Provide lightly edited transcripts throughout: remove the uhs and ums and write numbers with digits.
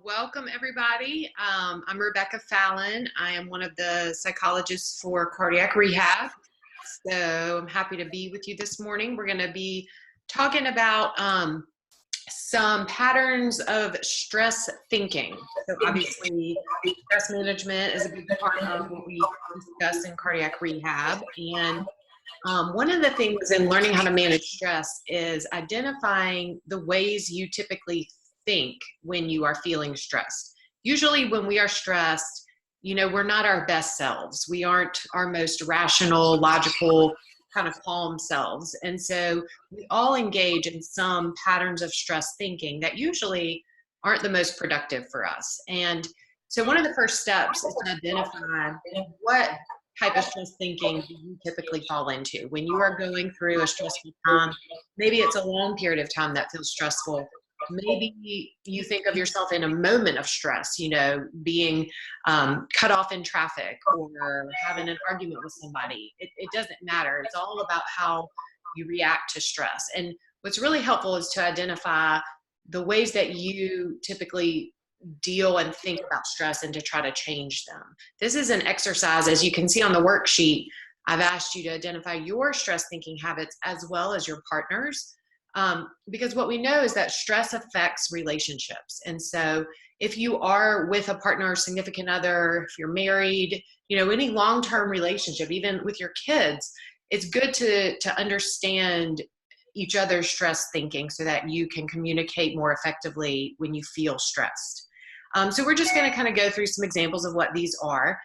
Welcome everybody. I'm Rebecca Fallon. I am one of the psychologists for cardiac rehab. So I'm happy to be with you this morning. We're going to be talking about some patterns of stress thinking. So obviously, stress management is a big part of what we discuss in cardiac rehab. And one of the things in learning how to manage stress is identifying the ways you typically think when you are feeling stressed. Usually when we are stressed, we're not our best selves. We aren't our most rational, logical, kind of calm selves. And so we all engage in some patterns of stress thinking that usually aren't the most productive for us. And so one of the first steps is to identify what type of stress thinking do you typically fall into when you are going through a stressful time. Maybe it's a long period of time that feels stressful. Maybe you think of yourself in a moment of stress, being cut off in traffic or having an argument with somebody. It doesn't matter. It's all about how you react to stress. And what's really helpful is to identify the ways that you typically deal and think about stress and to try to change them. This is an exercise, as you can see on the worksheet. I've asked you to identify your stress thinking habits as well as your partner's. Because what we know is that stress affects relationships. And so if you are with a partner or significant other, if you're married, any long-term relationship, even with your kids, it's good to understand each other's stress thinking so that you can communicate more effectively when you feel stressed. So we're just going to kind of go through some examples of what these are.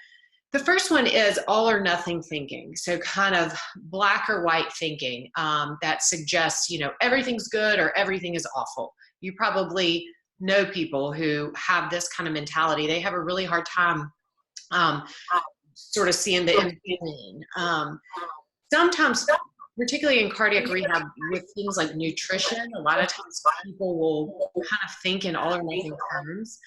The first one is all or nothing thinking. So kind of black or white thinking that suggests, everything's good or everything is awful. You probably know people who have this kind of mentality. They have a really hard time sort of seeing the in-between. Sometimes, particularly in cardiac rehab with things like nutrition, a lot of times people will kind of think in all or nothing terms.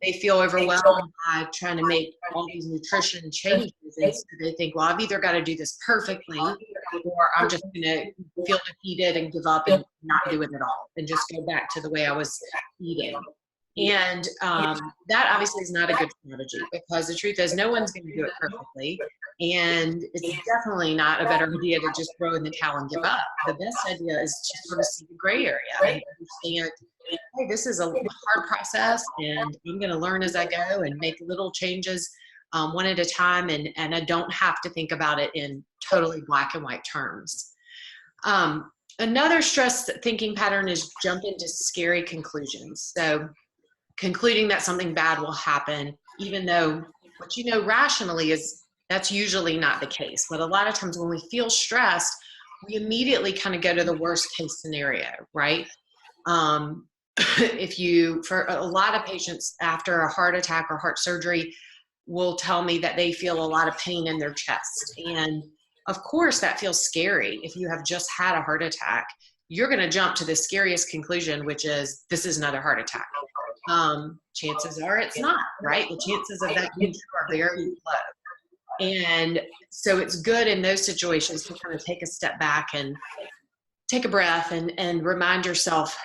They feel overwhelmed by trying to make all these nutrition changes. And so they think, well, I've either got to do this perfectly or I'm just going to feel defeated and give up and not do it at all and just go back to the way I was eating. And that obviously is not a good strategy because the truth is no one's going to do it perfectly. And it's definitely not a better idea to just throw in the towel and give up. The best idea is to sort of see the gray area and understand, hey, this is a hard process and I'm going to learn as I go and make little changes one at a time. And I don't have to think about it in totally black and white terms. Another stress thinking pattern is jump into scary conclusions. So concluding that something bad will happen, even though what you know rationally is that's usually not the case. But a lot of times when we feel stressed, we immediately kind of go to the worst case scenario, right? For a lot of patients after a heart attack or heart surgery will tell me that they feel a lot of pain in their chest. And of course that feels scary. If you have just had a heart attack, you're going to jump to the scariest conclusion, which is this is another heart attack. Chances are it's not, right? The chances of that being true are very low. And so it's good in those situations to kind of take a step back and take a breath and remind yourself,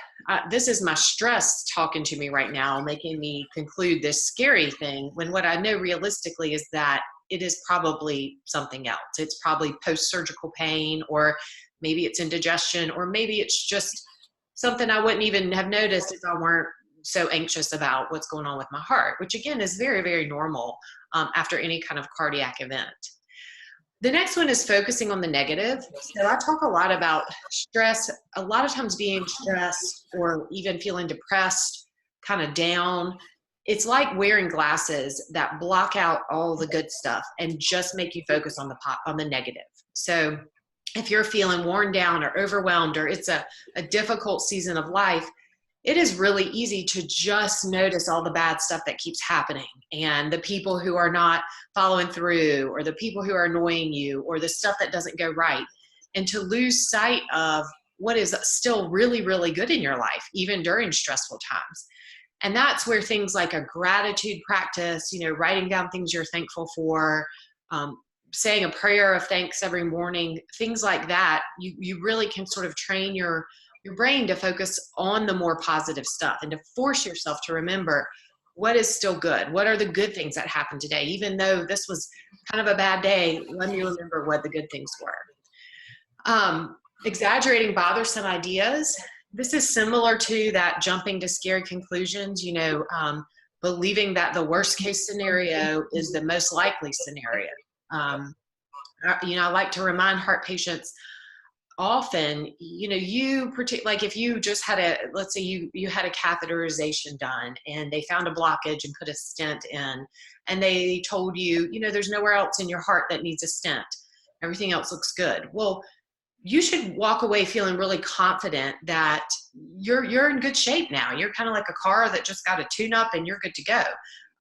this is my stress talking to me right now, making me conclude this scary thing, when what I know realistically is that it is probably something else. It's probably post-surgical pain, or maybe it's indigestion, or maybe it's just something I wouldn't even have noticed if I weren't so anxious about what's going on with my heart, which again is very, very normal after any kind of cardiac event. The next one is focusing on the negative. So I talk a lot about stress, a lot of times being stressed or even feeling depressed, kind of down. It's like wearing glasses that block out all the good stuff and just make you focus on the negative. So if you're feeling worn down or overwhelmed, or it's a difficult season of life, it is really easy to just notice all the bad stuff that keeps happening and the people who are not following through, or the people who are annoying you, or the stuff that doesn't go right, and to lose sight of what is still really, really good in your life, even during stressful times. And that's where things like a gratitude practice, writing down things you're thankful for, saying a prayer of thanks every morning, things like that, you really can sort of train your brain to focus on the more positive stuff and to force yourself to remember, what is still good? What are the good things that happened today? Even though this was kind of a bad day, let me remember what the good things were. Exaggerating bothersome ideas. This is similar to that jumping to scary conclusions, believing that the worst case scenario is the most likely scenario. I like to remind heart patients often, like if you just had let's say you had a catheterization done and they found a blockage and put a stent in, and they told you, there's nowhere else in your heart that needs a stent. Everything else looks good. Well, you should walk away feeling really confident that you're in good shape now. You're kind of like a car that just got a tune-up and you're good to go.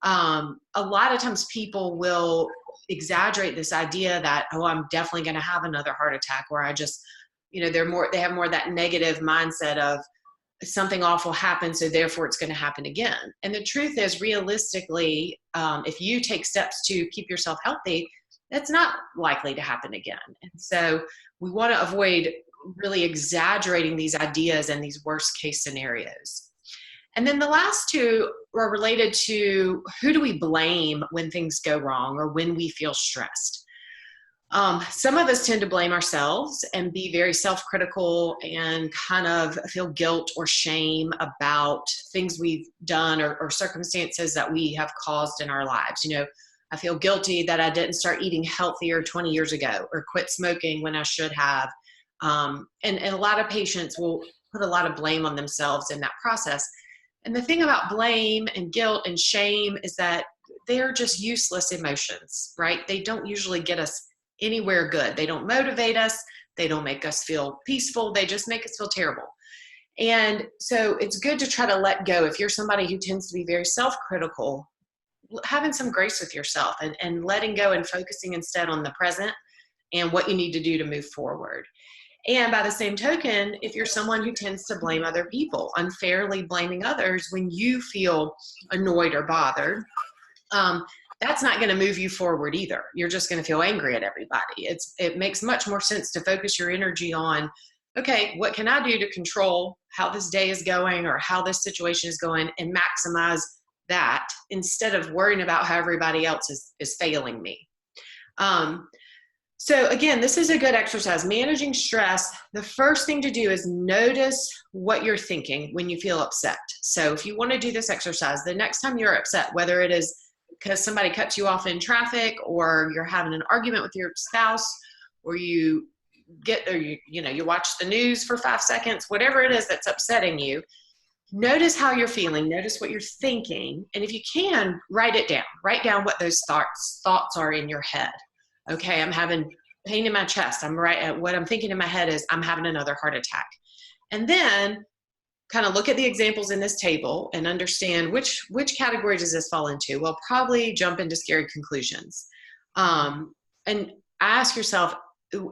A lot of times people will exaggerate this idea that, oh, I'm definitely going to have another heart attack, or I just, they have more of that negative mindset of something awful happened, so therefore it's going to happen again. And the truth is, realistically, if you take steps to keep yourself healthy, that's not likely to happen again. And so we want to avoid really exaggerating these ideas and these worst case scenarios. And then the last two are related to, who do we blame when things go wrong or when we feel stressed? Some of us tend to blame ourselves and be very self-critical and kind of feel guilt or shame about things we've done or circumstances that we have caused in our lives. I feel guilty that I didn't start eating healthier 20 years ago or quit smoking when I should have. And a lot of patients will put a lot of blame on themselves in that process. And the thing about blame and guilt and shame is that they're just useless emotions, right? They don't usually get us anywhere good. They don't motivate us. They don't make us feel peaceful. They just make us feel terrible. And so it's good to try to let go. If you're somebody who tends to be very self-critical, having some grace with yourself and letting go and focusing instead on the present and what you need to do to move forward. And by the same token, if you're someone who tends to blame other people, unfairly blaming others when you feel annoyed or bothered, that's not going to move you forward either. You're just going to feel angry at everybody. It makes much more sense to focus your energy on, okay, what can I do to control how this day is going or how this situation is going and maximize that instead of worrying about how everybody else is failing me. So again, this is a good exercise. Managing stress, the first thing to do is notice what you're thinking when you feel upset. So if you want to do this exercise, the next time you're upset, whether it is because somebody cuts you off in traffic or you're having an argument with your spouse or you watch the news for 5 seconds, whatever it is that's upsetting you, notice how you're feeling, notice what you're thinking, and if you can, write it down. Write down what those thoughts are in your head. Okay, I'm having pain in my chest. What I'm thinking in my head is I'm having another heart attack. And then kind of look at the examples in this table and understand which category does this fall into. Well, probably jump into scary conclusions. And ask yourself,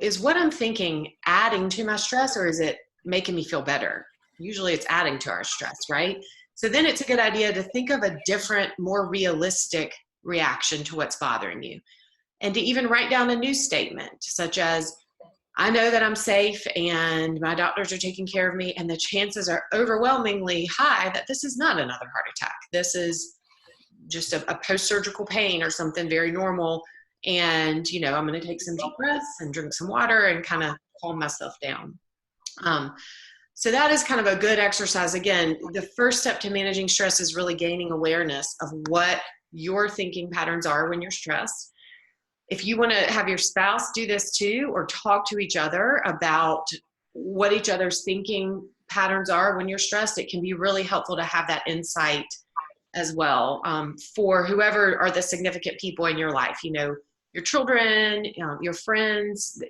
is what I'm thinking adding to my stress or is it making me feel better? Usually it's adding to our stress, right? So then it's a good idea to think of a different, more realistic reaction to what's bothering you. And to even write down a new statement, such as, I know that I'm safe and my doctors are taking care of me, and the chances are overwhelmingly high that this is not another heart attack. This is just a post-surgical pain or something very normal. And, I'm going to take some deep breaths and drink some water and kind of calm myself down. So that is kind of a good exercise. Again, the first step to managing stress is really gaining awareness of what your thinking patterns are when you're stressed. If you want to have your spouse do this too, or talk to each other about what each other's thinking patterns are when you're stressed, it can be really helpful to have that insight as well, for whoever are the significant people in your life, your children, your friends,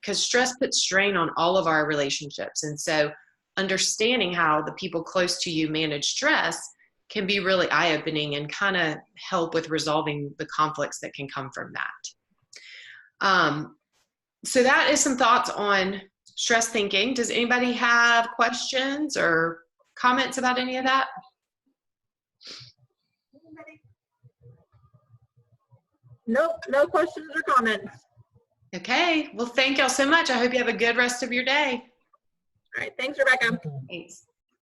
because stress puts strain on all of our relationships. And so understanding how the people close to you manage stress can be really eye-opening and kind of help with resolving the conflicts that can come from that. So that is some thoughts on stress thinking. Does anybody have questions or comments about any of that? Nope, no questions or comments. Okay, well, thank y'all so much. I hope you have a good rest of your day. All right, thanks, Rebecca. Thanks.